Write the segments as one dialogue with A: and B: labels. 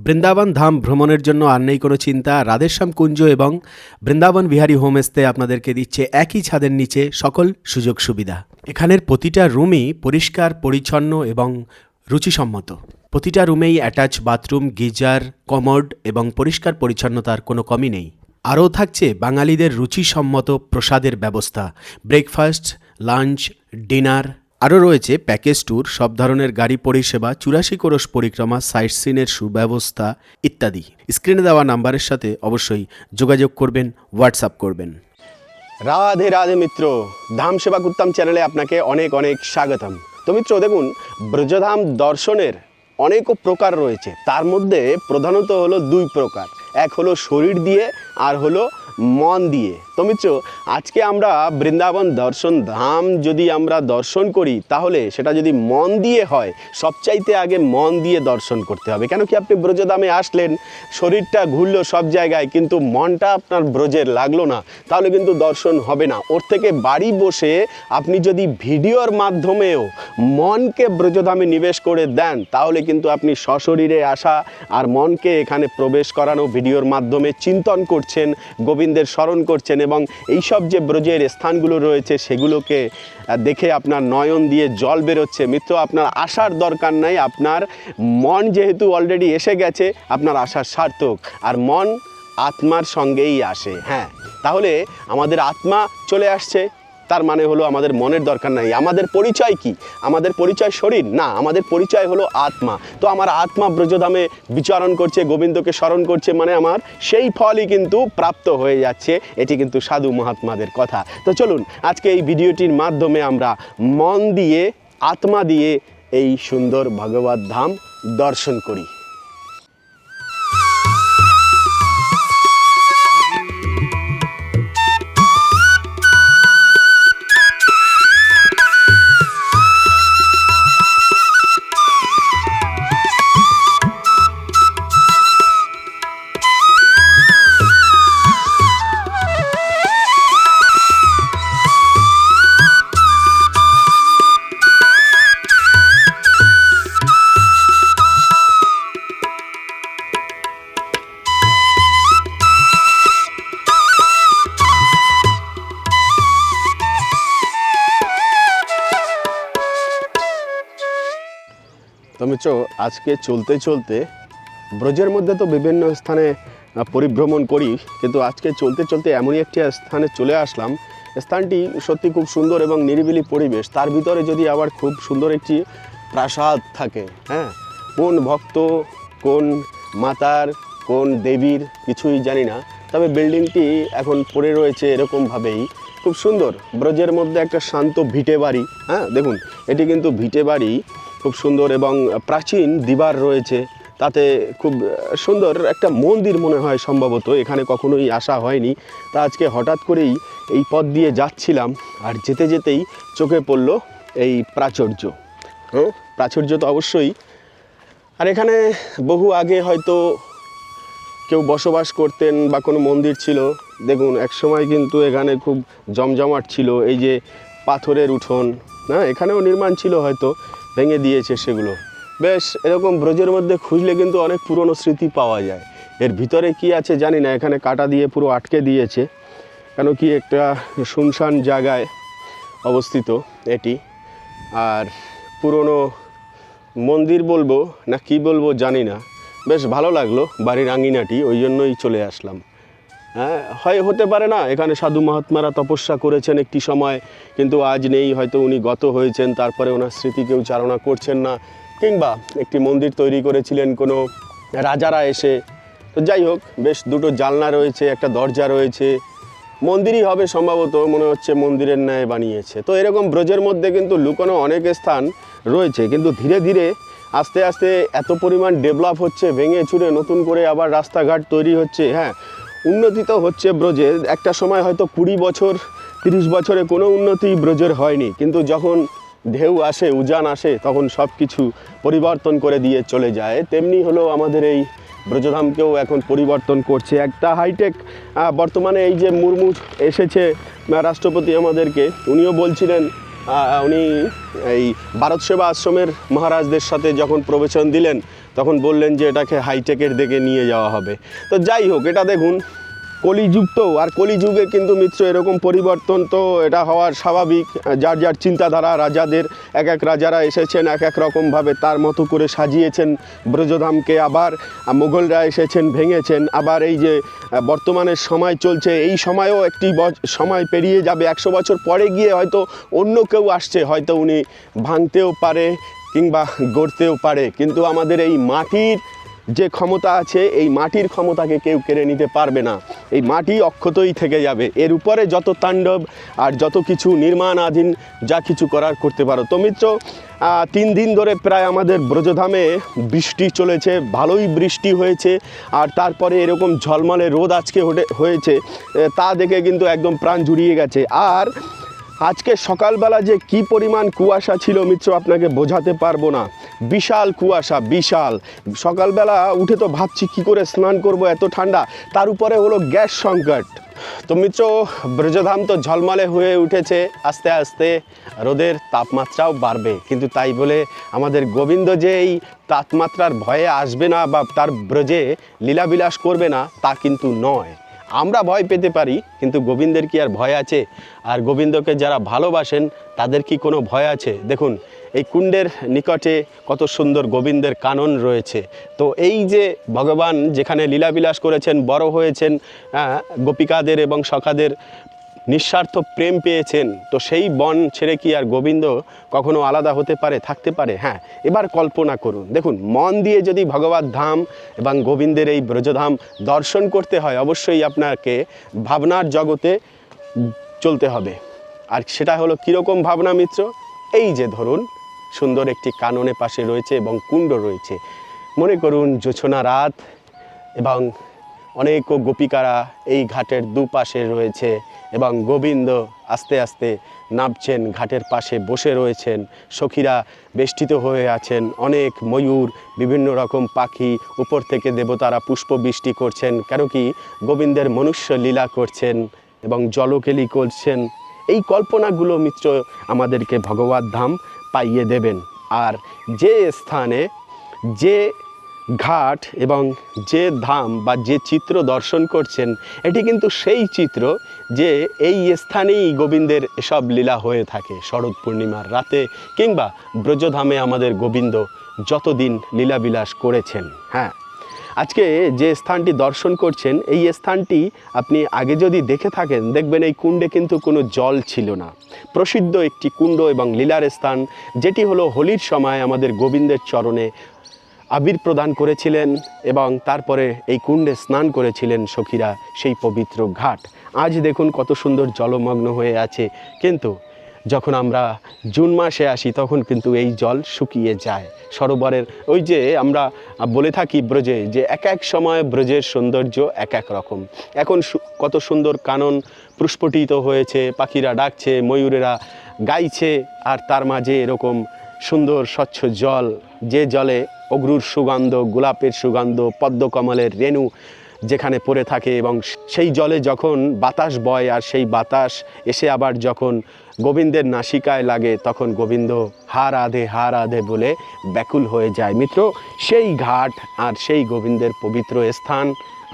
A: বৃন্দাবন ধাম ভ্রমণের জন্য আর নেই কোনো চিন্তা। রাধেশ্যাম কুঞ্জ এবং বৃন্দাবন বিহারী হোমস্টে আপনাদেরকে দিচ্ছে একই ছাদের নিচে সকল সুযোগ সুবিধা। এখানের প্রতিটা রুমই পরিষ্কার পরিচ্ছন্ন এবং রুচিসম্মত। প্রতিটা রুমেই অ্যাটাচ বাথরুম, গিজার, কমোড এবং পরিষ্কার পরিচ্ছন্নতার কোনো কমই নেই। আরও থাকছে বাঙালিদের রুচিসম্মত প্রসাদের ব্যবস্থা, ব্রেকফাস্ট, লাঞ্চ, ডিনার। আরও রয়েছে প্যাকেজ ট্যুর, সব ধরনের গাড়ি পরিষেবা, 84 কোরস পরিক্রমা, সাইট সিনের সুব্যবস্থা ইত্যাদি। স্ক্রিনে দেওয়া নাম্বারের সাথে অবশ্যই যোগাযোগ করবেন, হোয়াটসঅ্যাপ করবেন।
B: রাধে রাধে মিত্র, ধাম সেবা কুত্তাম চ্যানেলে আপনাকে অনেক অনেক স্বাগতম। তো মিত্র দেখুন, ব্রজধাম দর্শনের অনেক প্রকার রয়েছে, তার মধ্যে প্রধানত হলো দুই প্রকার, এক হলো শরীর দিয়ে আর হলো মন দিয়ে। তো মিত্র আজকে আমরা বৃন্দাবন দর্শন ধাম যদি আমরা দর্শন করি তাহলে সেটা যদি মন দিয়ে হয়, সবচাইতে আগে মন দিয়ে দর্শন করতে হবে। কেন কি আপনি ব্রজধামে আসলেন, শরীরটা ঘুরলো সব জায়গায়, কিন্তু মনটা আপনার ব্রজের লাগলো না, তাহলে কিন্তু দর্শন হবে না। ওর থেকে বাড়ি বসে আপনি যদি ভিডিওর মাধ্যমেও মনকে ব্রজধামে নিবেশ করে দেন, তাহলে কিন্তু আপনি সশরীরে আসা আর মনকে এখানে প্রবেশ করানো, ভিডিওর মাধ্যমে চিন্তন করছেন, গোবিন্দের স্মরণ করছেন এবং এইসব যে ব্রজের স্থানগুলো রয়েছে সেগুলোকে দেখে আপনার নয়ন দিয়ে জল বেরোচ্ছে। মিত্র আপনার আসার দরকার নাই, আপনার মন যেহেতু অলরেডি এসে গেছে, আপনার আসার সার্থক। আর মন আত্মার সঙ্গেই আসে। হ্যাঁ, তাহলে আমাদের আত্মা চলে আসছে, তার মানে হলো আমাদের মনের দরকার নাই। আমাদের পরিচয় কি? আমাদের পরিচয় শরীর না, আমাদের পরিচয় হলো আত্মা। তো আমার আত্মা ব্রজধামে বিচরণ করছে, গোবিন্দকে স্মরণ করছে, মানে আমার সেই ফলই কিন্তু প্রাপ্ত হয়ে যাচ্ছে। এটি কিন্তু সাধু মহাত্মাদের কথা। তো চলুন আজকে এই ভিডিওটির মাধ্যমে আমরা মন দিয়ে, আত্মা দিয়ে এই সুন্দর ভগবত ধাম দর্শন করি। তো মিত্র আজকে চলতে চলতে ব্রজের মধ্যে তো বিভিন্ন স্থানে পরিভ্রমণ করি, কিন্তু আজকে চলতে চলতে এমনই একটি স্থানে চলে আসলাম। স্থানটি সত্যি খুব সুন্দর এবং নিরিবিলি পরিবেশ, তার ভিতরে যদি আবার খুব সুন্দর একটি প্রাসাদ থাকে। হ্যাঁ, কোন ভক্ত, কোন মাতার, কোন দেবীর কিছুই জানি না, তবে বিল্ডিংটি এখন পড়ে রয়েছে এরকমভাবেই, খুব সুন্দর। ব্রজের মধ্যে একটা শান্ত ভিটে বাড়ি। হ্যাঁ দেখুন, এটি কিন্তু ভিটে বাড়ি, খুব সুন্দর এবং প্রাচীন দিবার রয়েছে, তাতে খুব সুন্দর একটা মন্দির মনে হয় সম্ভবত। এখানে কখনোই আসা হয়নি, তা আজকে হঠাৎ করেই এই পথ দিয়ে যাচ্ছিলাম, আর যেতে যেতেই চোখে পড়ল এই প্রাচুর্য। প্রাচুর্য তো অবশ্যই, আর এখানে বহু আগে হয়তো কেউ বসবাস করতেন বা কোনো মন্দির ছিল। দেখুন একসময় কিন্তু এখানে খুব জমজমাট ছিল, এই যে পাথরের উঠোন, হ্যাঁ এখানেও নির্মাণ ছিল, হয়তো ভেঙে দিয়েছে সেগুলো। বেশ এরকম ব্রজের মধ্যে খুঁজলে কিন্তু অনেক পুরনো স্মৃতি পাওয়া যায়। এর ভিতরে কি আছে জানি না, এখানে কাটা দিয়ে পুরো আটকে দিয়েছে, কেন কি একটা শুনশান জায়গায় অবস্থিত এটি। আর পুরনো মন্দির বলবো না কি বলবো জানি না, বেশ ভালো লাগলো বাড়ির আঙিনাটি, ওই জন্যই চলে আসলাম। হ্যাঁ, হতে পারে না এখানে সাধু মহাত্মারা তপস্যা করেছেন একটি সময়, কিন্তু আজ নেই, হয়তো উনি গত হয়েছেন, তারপরে ওনার স্মৃতি কেউ চালনা করছেন না, কিংবা একটি মন্দির তৈরি করেছিলেন কোনো রাজারা এসে। তো যাই হোক, বেশ দুটো জানলা রয়েছে, একটা দরজা রয়েছে, মন্দিরই হবে সম্ভবত, মনে হচ্ছে মন্দিরের ন্যায় বানিয়েছে। তো এরকম ব্রজের মধ্যে কিন্তু লুকানো অনেক স্থান রয়েছে, কিন্তু ধীরে ধীরে আস্তে আস্তে এত পরিমাণ ডেভেলপ হচ্ছে, ভেঙে চুরে নতুন করে আবার রাস্তাঘাট তৈরি হচ্ছে। হ্যাঁ, উন্নতি তো হচ্ছে ব্রজে। একটা সময় হয়তো 20 বছর 30 বছরে কোনো উন্নতি ব্রজের হয়নি, কিন্তু যখন ঢেউ আসে, উজান আসে, তখন সব কিছু পরিবর্তন করে দিয়ে চলে যায়। তেমনি হলো আমাদের এই ব্রজধামকেও এখন পরিবর্তন করছে একটা হাইটেক। বর্তমানে এই যে মুর্মু এসেছে রাষ্ট্রপতি আমাদেরকে, উনিও বলছিলেন, উনি এই ভারত সেবা আশ্রমের মহারাজদের সাথে যখন প্রবচন দিলেন, তখন বললেন যে এটাকে হাইটেকের দিকে নিয়ে যাওয়া হবে। তো যাই হোক, এটা দেখুন কলিযুগ তো, আর কলিযুগে কিন্তু মিত্র এরকম পরিবর্তন তো এটা হওয়ার স্বাভাবিক। যার যার চিন্তাধারা, রাজাদের এক এক রাজারা এসেছেন এক এক রকমভাবে তার মতো করে সাজিয়েছেন ব্রজধামকে। আবার মুঘলরা এসেছেন, ভেঙেছেন। আবার এই যে বর্তমানের সময় চলছে, এই সময়েও একটি সময় পেরিয়ে যাবে, 100 বছর পরে গিয়ে হয়তো অন্য কেউ আসছে, হয়তো উনি ভাঙতেও পারে কিংবা গড়তেও পারে। কিন্তু আমাদের এই মাটির যে ক্ষমতা আছে, এই মাটির ক্ষমতাকে কেউ কেড়ে নিতে পারবে না। এই মাটি অক্ষতই থেকে যাবে। এর উপরে যত তাণ্ডব আর যত কিছু নির্মাণাধীন যা কিছু করার করতে পারো। তো মিত্র, 3 দিন ধরে প্রায় আমাদের ব্রজধামে বৃষ্টি চলেছে, ভালোই বৃষ্টি হয়েছে। আর তারপরে এরকম ঝলমলে রোদ আজকে হয়েছে, তা দেখে কিন্তু একদম প্রাণ জুড়িয়ে গেছে। আর আজকে সকালবেলা যে কি পরিমাণ কুয়াশা ছিল মিত্র, আপনাকে বোঝাতে পারবো না। বিশাল কুয়াশা, বিশাল। সকালবেলা উঠে তো ভাবছি কি করে স্নান করব, এত ঠান্ডা, তার উপরে হলো গ্যাস সংকট। তো মিত্র, ব্রজধাম তো ঝলমলে হয়ে উঠেছে, আস্তে আস্তে রোদের তাপমাত্রাও বাড়বে। কিন্তু তাই বলে আমাদের গোবিন্দ যে এই তাপমাত্রার ভয়ে আসবে না বা তার ব্রজে লীলাবিলাস করবে না, তা কিন্তু নয়। আমরা ভয় পেতে পারি, কিন্তু গোবিন্দের কি আর ভয় আছে? আর গোবিন্দকে যারা ভালোবাসেন তাদের কি কোনো ভয় আছে? দেখুন, এই কুণ্ডের নিকটে কত সুন্দর গোবিন্দের কানন রয়েছে। তো এই যে ভগবান যেখানে লীলাবিলাস করেছেন, বড় হয়েছেন, গোপিকাদের এবং সখাদের নিঃস্বার্থ প্রেম পেয়েছেন, তো সেই বন ছেড়ে কি আর গোবিন্দ কখনো আলাদা হতে পারে, থাকতে পারে? হ্যাঁ, এবার কল্পনা করুন। দেখুন, মন দিয়ে যদি ভগবত ধাম এবং গোবিন্দের এই ব্রজধাম দর্শন করতে হয়, অবশ্যই আপনাকে ভাবনার জগতে চলতে হবে। আর সেটা হলো কীরকম ভাবনা মিত্র? এই যে ধরুন, সুন্দর একটি কাননে পাশে রয়েছে এবং কুণ্ড রয়েছে। মনে করুন জোছনা রাত এবং অনেক গোপিকারা এই ঘাটের দুপাশে রয়েছে এবং গোবিন্দ আস্তে আস্তে নামছেন, ঘাটের পাশে বসে রয়েছেন, সখীরা বেষ্টিত হয়ে আছেন, অনেক ময়ূর, বিভিন্ন রকম পাখি, উপর থেকে দেবতারা পুষ্প বৃষ্টি করছেন, কেন কি গোবিন্দের মনুষ্য লীলা করছেন এবং জলকেলি করছেন। এই কল্পনাগুলো মিত্র আমাদেরকে ভগবত ধাম পাইয়ে দেবেন। আর যে স্থানে যে ঘাট এবং যে ধাম বা যে চিত্র দর্শন করছেন, এটি কিন্তু সেই চিত্র যে এই স্থানেই গোবিন্দের এসব লীলা হয়ে থাকে শরৎ পূর্ণিমার রাতে, কিংবা ব্রজধামে আমাদের গোবিন্দ যতদিন লীলাবিলাস করেছেন। হ্যাঁ, আজকে যে স্থানটি দর্শন করছেন, এই স্থানটি আপনি আগে যদি দেখে থাকেন, দেখবেন এই কুণ্ডে কিন্তু কোনো জল ছিল না। প্রসিদ্ধ একটি কুণ্ড এবং লীলার স্থান, যেটি হলো হোলির সময় আমাদের গোবিন্দের চরণে আবির প্রদান করেছিলেন এবং তারপরে এই কুণ্ডে স্নান করেছিলেন সখীরা, সেই পবিত্র ঘাট। আজ দেখুন কত সুন্দর জলমগ্ন হয়ে আছে, কিন্তু যখন আমরা জুন মাসে আসি তখন কিন্তু এই জল শুকিয়ে যায়। সরোবরের ওই যে আমরা বলে থাকি ব্রজে, যে এক এক সময় ব্রজের সৌন্দর্য এক এক রকম। এখন কত সুন্দর কানন প্রস্ফুটিত হয়েছে, পাখিরা ডাকছে, ময়ূরেরা গাইছে, আর তার মাঝে এরকম সুন্দর স্বচ্ছ জল, যে জলে অগ্রুর সুগন্ধ, গোলাপের সুগন্ধ, পদ্মকমলের রেণু যেখানে পড়ে থাকে, এবং সেই জলে যখন বাতাস বয় আর সেই বাতাস এসে আবার যখন গোবিন্দের নাসিকায় লাগে, তখন গোবিন্দ হা রাধে বলে ব্যাকুল হয়ে যায়। মিত্র, সেই ঘাট আর সেই গোবিন্দের পবিত্র স্থান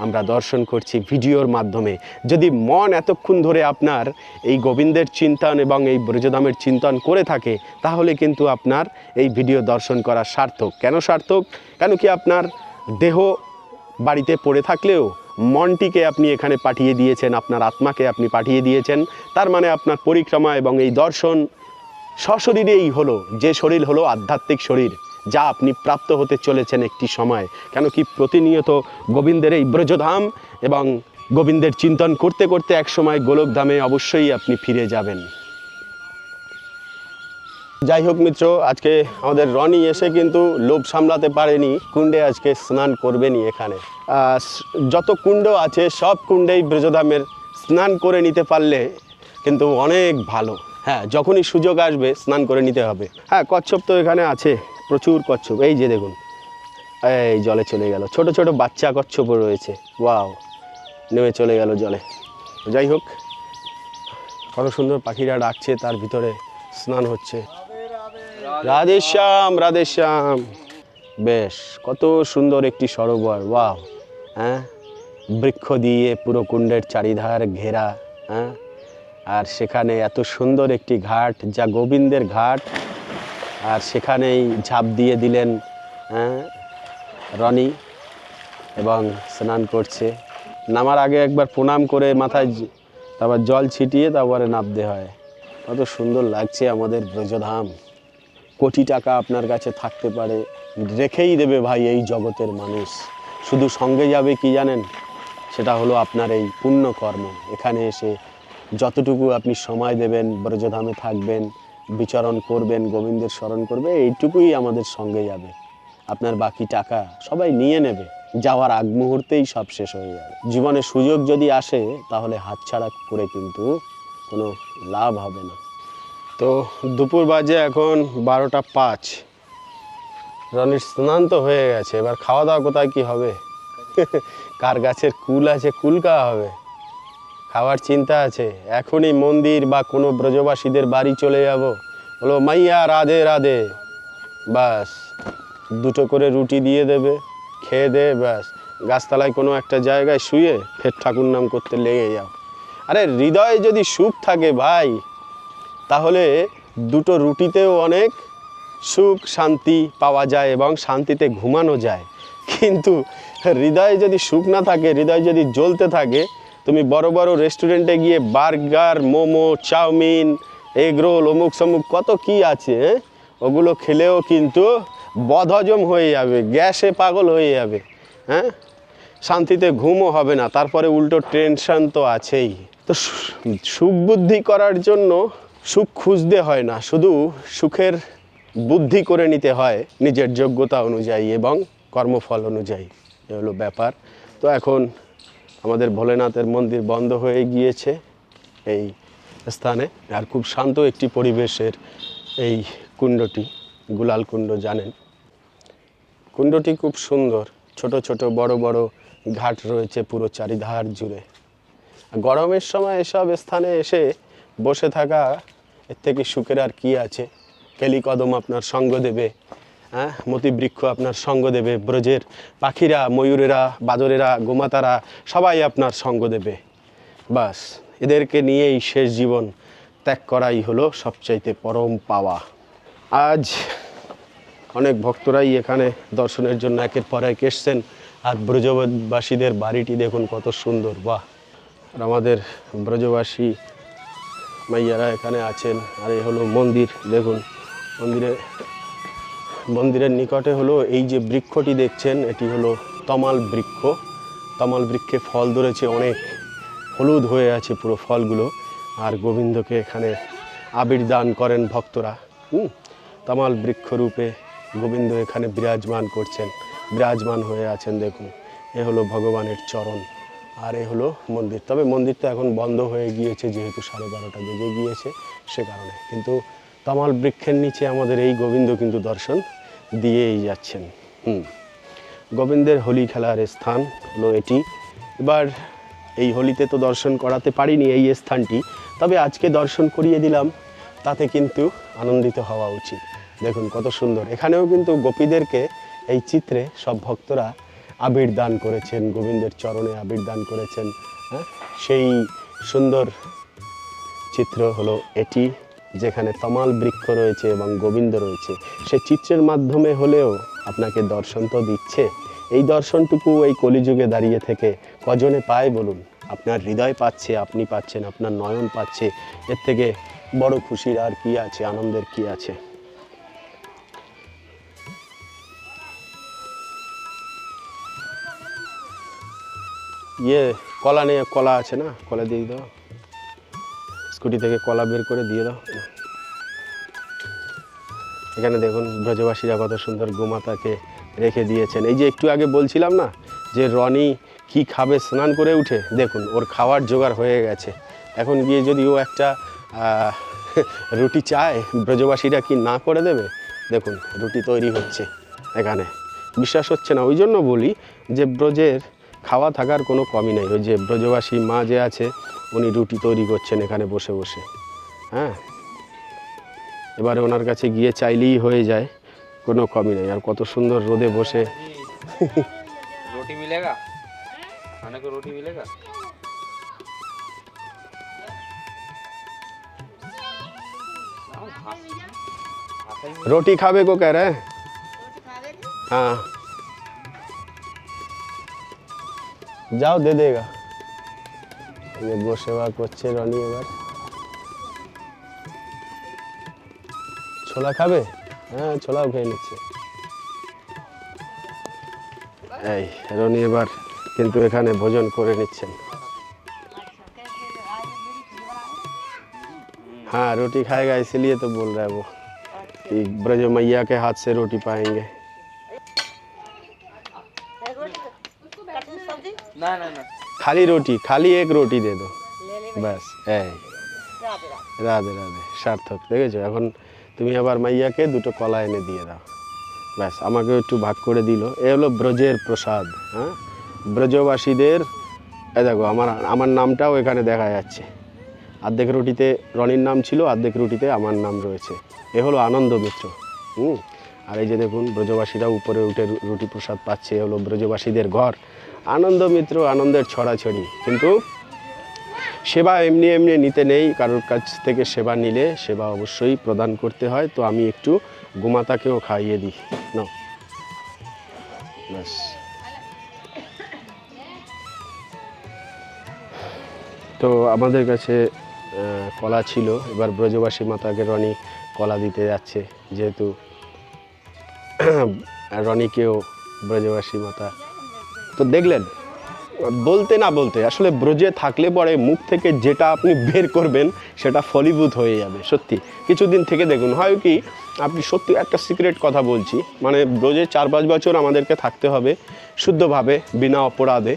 B: আমরা দর্শন করছি ভিডিওর মাধ্যমে। যদি মন এতক্ষণ ধরে আপনার এই গোবিন্দের চিন্তন এবং এই ব্রজধামের চিন্তন করে থাকে, তাহলে কিন্তু আপনার এই ভিডিও দর্শন করা সার্থক। কেন সার্থক? কেন কি আপনার দেহ বাড়িতে পড়ে থাকলেও মনটিকে আপনি এখানে পাঠিয়ে দিয়েছেন, আপনার আত্মাকে আপনি পাঠিয়ে দিয়েছেন। তার মানে আপনার পরিক্রমা এবং এই দর্শন সশরীরেই হলো, যে শরীর হলো আধ্যাত্মিক শরীর, যা আপনি প্রাপ্ত হতে চলেছেন একটি সময়। কেন কি প্রতিনিয়ত গোবিন্দের এই ব্রজধাম এবং গোবিন্দের চিন্তন করতে করতে এক সময় গোলকধামে অবশ্যই আপনি ফিরে যাবেন। যাই হোক মিত্র, আজকে আমাদের রনি এসে কিন্তু লোভ সামলাতে পারেনি, কুণ্ডে আজকে স্নান করবেনি। এখানে যত কুণ্ড আছে সব কুণ্ডেই ব্রজধামের স্নান করে নিতে পারলে কিন্তু অনেক ভালো। হ্যাঁ, যখনই সুযোগ আসবে স্নান করে নিতে হবে। হ্যাঁ, কচ্ছপ তো এখানে আছে, প্রচুর কচ্ছপ। এই যে দেখুন, এই জলে চলে গেল, ছোট ছোট বাচ্চা কচ্ছপও রয়েছে। ওয়াও, নেমে চলে গেল জলে। যাই হোক, কত সুন্দর পাখিরা ডাকছে, তার ভিতরে স্নান হচ্ছে। রাধেশ্যাম, রাধেশ্যাম। বেশ, কত সুন্দর একটি সরোবর, ওয়াও। হ্যাঁ, বৃক্ষ দিয়ে পুরো কুণ্ডের চারিধার ঘেরা। হ্যাঁ, আর সেখানে এত সুন্দর একটি ঘাট, যা গোবিন্দের ঘাট। আর সেখানেই ঝাঁপ দিয়ে দিলেন হ্যাঁ রনি, এবং স্নান করছে। নামার আগে একবার প্রণাম করে মাথায় তারপর জল ছিটিয়ে তারপরে নামতে হয়। কত সুন্দর লাগছে আমাদের ব্রজধাম। কোটি টাকা আপনার কাছে থাকতে পারে, রেখেই দেবে ভাই এই জগতের মানুষ। শুধু সঙ্গে যাবে কি জানেন, সেটা হলো আপনার এই পুণ্যকর্ম। এখানে এসে যতটুকু আপনি সময় দেবেন, ব্রজধামে থাকবেন, বিচরণ করবেন, গোবিন্দের স্মরণ করবে, এইটুকুই আমাদের সঙ্গে যাবে। আপনার বাকি টাকা সবাই নিয়ে নেবে, যাওয়ার আগ মুহূর্তেই সব শেষ হয়ে যাবে। জীবনে সুযোগ যদি আসে তাহলে হাতছাড়া করে কিন্তু কোনো লাভ হবে না। তো দুপুর বাজে এখন 12টা 5। রনির স্নান তো হয়ে গেছে, এবার খাওয়া দাওয়া কোথায় কি হবে? কার গাছের কুল আছে, কুল খাওয়া হবে, খাওয়ার চিন্তা আছে। এখনই মন্দির বা কোনো ব্রজবাসীদের বাড়ি চলে যাব, বলো মাইয়া রাধে রাধে, বাস 2টো করে রুটি দিয়ে দেবে, খেয়ে দে, ব্যাস গাছতলায় কোনো একটা জায়গায় শুয়ে ফের ঠাকুর নাম করতে লেগে যাও। আরে হৃদয়ে যদি সুখ থাকে ভাই, তাহলে 2টো রুটিতেও অনেক সুখ শান্তি পাওয়া যায় এবং শান্তিতে ঘুমানো যায়। কিন্তু হৃদয়ে যদি সুখ না থাকে, হৃদয় যদি জ্বলতে থাকে, তুমি বড় বড় রেস্টুরেন্টে গিয়ে বার্গার, মোমো, চাউমিন, এগরোল, অমুক সমুক কত কি আছে, ওগুলো খেলেও কিন্তু বদহজম হয়ে যাবে, গ্যাসে পাগল হয়ে যাবে। হ্যাঁ, শান্তিতে ঘুমও হবে না, তারপরে উল্টো টেনশন তো আছেই। তো সুখ বুদ্ধি করার জন্য সুখ খুঁজতে হয় না, শুধু সুখের বুদ্ধি করে নিতে হয় নিজের যোগ্যতা অনুযায়ী এবং কর্মফল অনুযায়ী। এ হলো ব্যাপার। তো এখন আমাদের ভোলেনাথের মন্দির বন্ধ হয়ে গিয়েছে এই স্থানে, আর খুব শান্ত একটি পরিবেশের এই কুণ্ডটি, গুলাল কুণ্ড জানেন। কুণ্ডটি খুব সুন্দর, ছোট ছোট বড় বড় ঘাট রয়েছে পুরো চারিধার জুড়ে। গরমের সময় এসব স্থানে এসে বসে থাকা এর থেকে সুখের আর কি আছে। কেলি কদম আপনার সঙ্গ দেবে, হ্যাঁ, মতি বৃক্ষ আপনার সঙ্গ দেবে, ব্রজের পাখিরা, ময়ূরেরা, বাদরেরা, গোমাতারা সবাই আপনার সঙ্গ দেবে। বাস এদেরকে নিয়েই শেষ জীবন ত্যাগ করাই হলো সবচাইতে পরম পাওয়া। আজ অনেক ভক্তরাই এখানে দর্শনের জন্য একের পর এক এসছেন। আর ব্রজবাসীদের বাড়িটি দেখুন কত সুন্দর, বাহ। আর আমাদের ব্রজবাসী মাইয়ারা এখানে আছেন। আর এই হলো মন্দির, দেখুন মন্দিরের নিকটে হলো এই যে বৃক্ষটি দেখছেন, এটি হলো তমাল বৃক্ষ। তমাল বৃক্ষে ফল ধরেছে অনেক, হলুদ হয়ে আছে পুরো ফলগুলো। আর গোবিন্দকে এখানে আবির দান করেন ভক্তরা। তমাল বৃক্ষরূপে গোবিন্দ এখানে বিরাজমান করছেন, বিরাজমান হয়ে আছেন। দেখুন, এ হলো ভগবানের চরণ, আর এ হলো মন্দির। তবে মন্দিরটা এখন বন্ধ হয়ে গিয়েছে, যেহেতু 12:30 বেজে গিয়েছে সে কারণে। কিন্তু তমাল বৃক্ষের নিচে আমাদের এই গোবিন্দ কিন্তু দর্শন দিয়েই যাচ্ছেন। গোবিন্দের হোলি খেলার স্থান হলো এটি। এবার এই হোলিতে তো দর্শন করাতে পারিনি এই স্থানটি, তবে আজকে দর্শন করিয়ে দিলাম, তাতে কিন্তু আনন্দিত হওয়া উচিত। দেখুন কত সুন্দর, এখানেও কিন্তু গোপীদেরকে এই চিত্রে সব ভক্তরা আবির দান করেছেন, গোবিন্দের চরণে আবির দান করেছেন। হ্যাঁ, সেই সুন্দর চিত্র হলো এটি, যেখানে তমাল বৃক্ষ রয়েছে এবং গোবিন্দ রয়েছে। সেই চিত্রের মাধ্যমে হলেও আপনাকে দর্শন তো দিচ্ছে। এই দর্শনটুকু এই কলিযুগে দাঁড়িয়ে থেকে কজনে পায় বলুন? আপনার হৃদয় পাচ্ছে, আপনি পাচ্ছেন, আপনার নয়ন পাচ্ছে। এর থেকে বড় খুশির আর কি আছে, আনন্দের কি আছে? কলা নিয়ে, কলা আছে না, কলা দিয়ে দাও, স্কুটি থেকে কলা বের করে দিয়ে দাও। এখানে দেখুন ব্রজবাসীরা কত সুন্দর গোমাতাকে রেখে দিয়েছেন। এই যে একটু আগে বলছিলাম না যে রনি কি খাবে স্নান করে উঠে, দেখুন ওর খাওয়ার জোগাড় হয়ে গেছে। এখন গিয়ে যদি ও একটা রুটি চায়, ব্রজবাসীরা কি না করে দেবে? দেখুন রুটি তৈরি হচ্ছে এখানে, বিশ্বাস হচ্ছে না। ওই জন্য বলি যে ব্রজের খাওয়া থাকার কোনো কমই নেই। ওই যে ব্রজবাসী মা যে আছে, উনি রুটি তৈরি করছেন এখানে বসে বসে। হ্যাঁ, এবারে ওনার কাছে গিয়ে চাইলেই হয়ে যায়। কোনো কমই নেই। আর কত সুন্দর রোদে বসে
C: रोटी मिलेगा, खाने को रोटी मिलेगा।
B: रोटी खावे को कह रहे हैं। हाँ যাও দে দেগা। ये गो सेवा করছে রনি। এবার ছোলা খাবে? হ্যাঁ ছোলাও খেয়ে নিচ্ছে। এই রনি এবার কিন্তু এখানে ভোজন করে নিচ্ছেন। हाँ रोटी खाएगा इसीलिए तो बोल रहा है वो कि ब्रज मैया के हाथ से रोटी पाएंगे।
C: ना ना ना,
B: खाली रोटी, खाली एक रोटी दे दो बस। এই রাধে রাধে, সার্থক দেখেছো। এখন তুমি আবার মাইয়াকে দুটো কলা এনে দিয়ে দাও, ব্যাস আমাকেও একটু ভাগ করে দিল। এ হলো ব্রজের প্রসাদ। হ্যাঁ ব্রজবাসীদের, এই দেখো আমার আমার নামটাও এখানে দেখা যাচ্ছে। অর্ধেক রুটিতে রনির নাম ছিল, অর্ধেক রুটিতে আমার নাম রয়েছে। এ হলো আনন্দ মিত্র। আর এই যে দেখুন ব্রজবাসীরা উপরে উঠে রুটি প্রসাদ পাচ্ছে। এ হলো ব্রজবাসীদের ঘর। আনন্দ মিত্র, আনন্দের ছড়াছড়ি। কিন্তু সেবা এমনি এমনি নিতে নেই, কারোর কাছ থেকে সেবা নিলে সেবা অবশ্যই প্রদান করতে হয়। তো আমি একটু গোমাতাকেও খাইয়ে দিই। নাও ব্যাস। তো আমাদের কাছে কলা ছিল, এবার ব্রজবাসী মাতাকে রনি কলা দিতে যাচ্ছে, যেহেতু রনিকেও ব্রজবাসী মাতা। তো দেখলেন, বলতে না বলতে আসলে ব্রজে থাকলে পরে মুখ থেকে যেটা আপনি বের করবেন সেটা ফলীভূত হয়ে যাবে। সত্যি কিছুদিন থেকে দেখুন, হয় কি আপনি সত্যি একটা সিক্রেট কথা বলছি, মানে ব্রজে 4-5 বছর আমাদেরকে থাকতে হবে শুদ্ধভাবে, বিনা অপরাধে।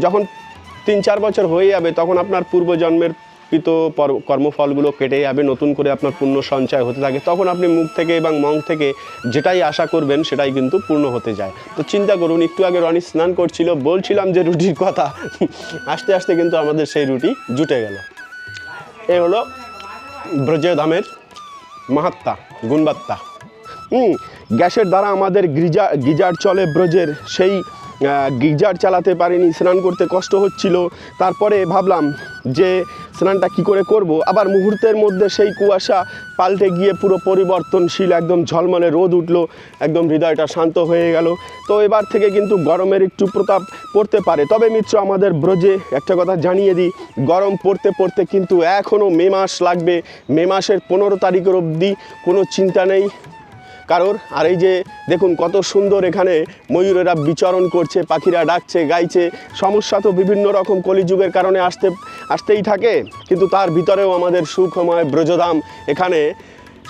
B: যখন 3-4 বছর হয়ে যাবে তখন আপনার পূর্বজন্মের কৃত কর্মফলগুলো কেটে যাবে, নতুন করে আপনার পুণ্য সঞ্চয় হতে থাকে। তখন আপনি মুখ থেকে এবং মন থেকে যেটাই আশা করবেন সেটাই কিন্তু পূর্ণ হতে যায়। তো চিন্তা করুন, একটু আগে রনি স্নান করছিল, বলছিলাম যে রুটির কথা, আস্তে আস্তে কিন্তু আমাদের সেই রুটি জুটে গেল। এ হলো ব্রজধামের মাহাত্ম্য, গুণবাত্তা। গ্যাসের দ্বারা আমাদের গিজার চলে ব্রজের, সেই গিজার চালাতে পারিনি, স্নান করতে কষ্ট হচ্ছিল। তারপরে ভাবলাম যে স্নানটা কি করে করব, আবার মুহূর্তের মধ্যে সেই কুয়াশা পাল্টে গিয়ে পুরো পরিবর্তনশীল, একদম ঝলমলে রোদ উঠলো, একদম হৃদয়টা শান্ত হয়ে গেল। তো এবার থেকে কিন্তু গরমের একটু প্রতাপ পড়তে পারে। তবে মিত্র, আমাদের ব্রজে একটা কথা জানিয়ে দিই, গরম পড়তে পড়তে কিন্তু এখনও মে মাস লাগবে। মে মাসের 15 তারিখের অবধি কোনো চিন্তা নেই কারোর। আর এই যে দেখুন কত সুন্দর এখানে ময়ূরেরা বিচরণ করছে, পাখিরা ডাকছে, গাইছে। সমস্যা তো বিভিন্ন রকম কলিযুগের কারণে আসতেই থাকে, কিন্তু তার ভিতরেও আমাদের সুখময় ব্রজধাম, এখানে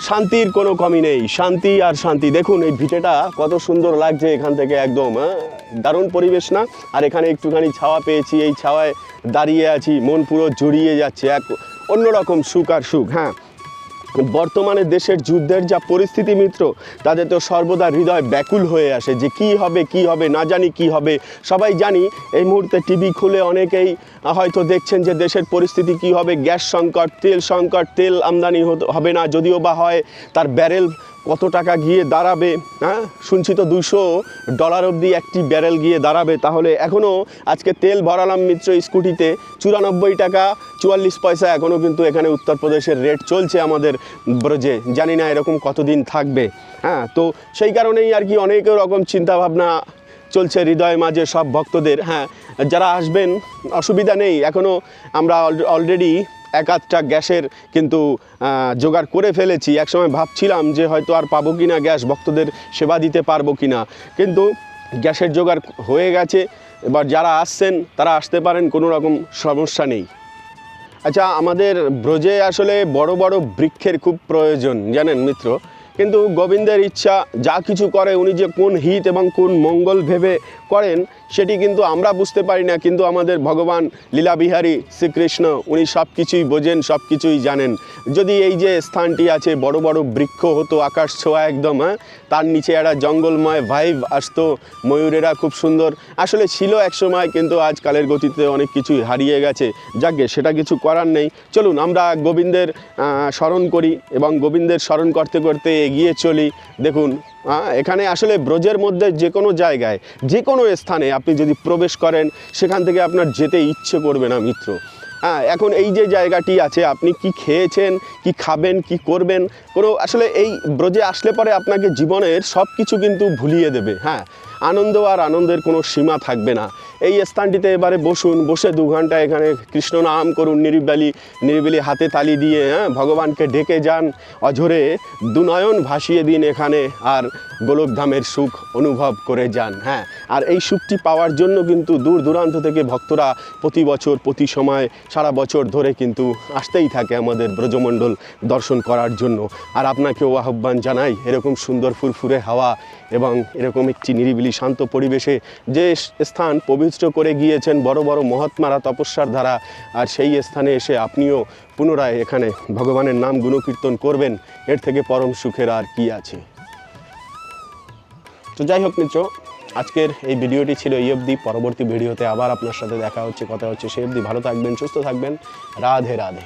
B: শান্তির কোনো কমি নেই। শান্তি আর শান্তি। দেখুন এই ভিটেটা কত সুন্দর লাগছে এখান থেকে, একদম দারুণ পরিবেশ না? আর এখানে একটুখানি ছাওয়া পেয়েছি, এই ছাওয়ায় দাঁড়িয়ে আছি, মন পুরো জড়িয়ে যাচ্ছে, এক অন্যরকম সুখ আর সুখ। হ্যাঁ, বর্তমানে দেশের যুদ্ধের যা পরিস্থিতি মিত্র, তাদের তো সর্বদা হৃদয় ব্যাকুল হয়ে আসে যে কি হবে না জানি কি হবে। সবাই জানি এই মুহূর্তে টিভি খুলে অনেকেই হয়তো দেখছেন যে দেশের পরিস্থিতি কি হবে, গ্যাস সংকট, তেল সংকট, তেল আমদানি হবে না, যদিও বা হয় তার ব্যারেল কত টাকা গিয়ে দাঁড়াবে। হ্যাঁ, শুনছি তো $200 অবধি একটি ব্যারেল গিয়ে দাঁড়াবে। তাহলে এখনও আজকে তেল ভরালাম মিত্র স্কুটিতে 94 টাকা 44 পয়সা, এখনও কিন্তু এখানে উত্তরপ্রদেশের রেট চলছে আমাদের ব্রজে। জানি না এরকম কতদিন থাকবে। হ্যাঁ, তো সেই কারণেই আর কি অনেক রকম চিন্তাভাবনা চলছে হৃদয় মাঝে সব ভক্তদের। হ্যাঁ, যারা আসবেন অসুবিধা নেই, এখনও আমরা অলরেডি 1-8টা গ্যাসের কিন্তু জোগাড় করে ফেলেছি। একসময় ভাবছিলাম যে হয়তো আর পাবো কি না গ্যাস, ভক্তদের সেবা দিতে পারবো কি না, কিন্তু গ্যাসের জোগাড় হয়ে গেছে। এবার যারা আসছেন তারা আসতে পারেন, কোনো রকম সমস্যা নেই। আচ্ছা, আমাদের ব্রজে আসলে বড় বড় বৃক্ষের খুব প্রয়োজন জানেন মিত্র, কিন্তু গোবিন্দের ইচ্ছা যা কিছু করে উনি যে কোন হিত এবং কোন মঙ্গল ভেবে করেন সেটি কিন্তু আমরা বুঝতে পারি না, কিন্তু আমাদের ভগবান লীলাবিহারী শ্রীকৃষ্ণ উনি সব কিছুই বোঝেন, সব কিছুই জানেন। যদি এই যে স্থানটি আছে বড় বড় বৃক্ষ হতো, আকাশ ছোঁয়া একদম, হ্যাঁ, তার নিচে একটা জঙ্গলময় ভাইব আসতো, ময়ূরেরা খুব সুন্দর আসলে ছিল এক সময়, কিন্তু আজকালের গতিতে অনেক কিছুই হারিয়ে গেছে। যাকে সেটা কিছু করার নেই। চলুন আমরা গোবিন্দের স্মরণ করি এবং গোবিন্দের স্মরণ করতে করতে এগিয়ে চলি। দেখুন এখানে আসলে ব্রজের মধ্যে যে কোনো জায়গায় যে কোনো স্থানে আপনি যদি প্রবেশ করেন সেখান থেকে আপনার যেতে ইচ্ছে করবে না মিত্র। এখন এই যে জায়গাটি আছে, আপনি কি খেয়েছেন, কি খাবেন, কি করবেন, কোনো আসলে এই ব্রজে আসলে পরে আপনাকে জীবনের সব কিছু কিন্তু ভুলিয়ে দেবে। আনন্দ আর আনন্দের কোনো সীমা থাকবে না। এই স্থানটিতে এবারে বসুন, বসে 2 ঘন্টা এখানে কৃষ্ণ নাম করুন, নিরিবিলি হাতে তালি দিয়ে ভগবানকে ডেকে যান, অঝরে দুনয়ন ভাসিয়ে দিন এখানে, আর গোলকধামের সুখ অনুভব করে যান। আর এই সুখটি পাওয়ার জন্য কিন্তু দূর দূরান্ত থেকে ভক্তরা প্রতি বছর প্রতি সময় সারা বছর ধরে কিন্তু আসতেই থাকে আমাদের ব্রজমণ্ডল দর্শন করার জন্য। আর আপনাকেও আহ্বান জানাই, এরকম সুন্দর ফুরফুরে হাওয়া এবং এরকম একটি নিরিবিলি শান্ত পরিবেশে যে স্থান পবিত্র করে গিয়েছেন বড় বড় মহাত্মারা তপস্যার দ্বারা, আর সেই স্থানে এসে আপনিও পুনরায় এখানে ভগবানের নাম গুণকীর্তন করবেন, এর থেকে পরম সুখের আর কি আছে। তো যাই হোক মিত্র, আজকের এই ভিডিওটি ছিল এই অবধি। পরবর্তী ভিডিওতে আবার আপনার সাথে দেখা হচ্ছে, কথা হচ্ছে। সেই অবধি ভালো থাকবেন, সুস্থ থাকবেন। রাধে রাধে।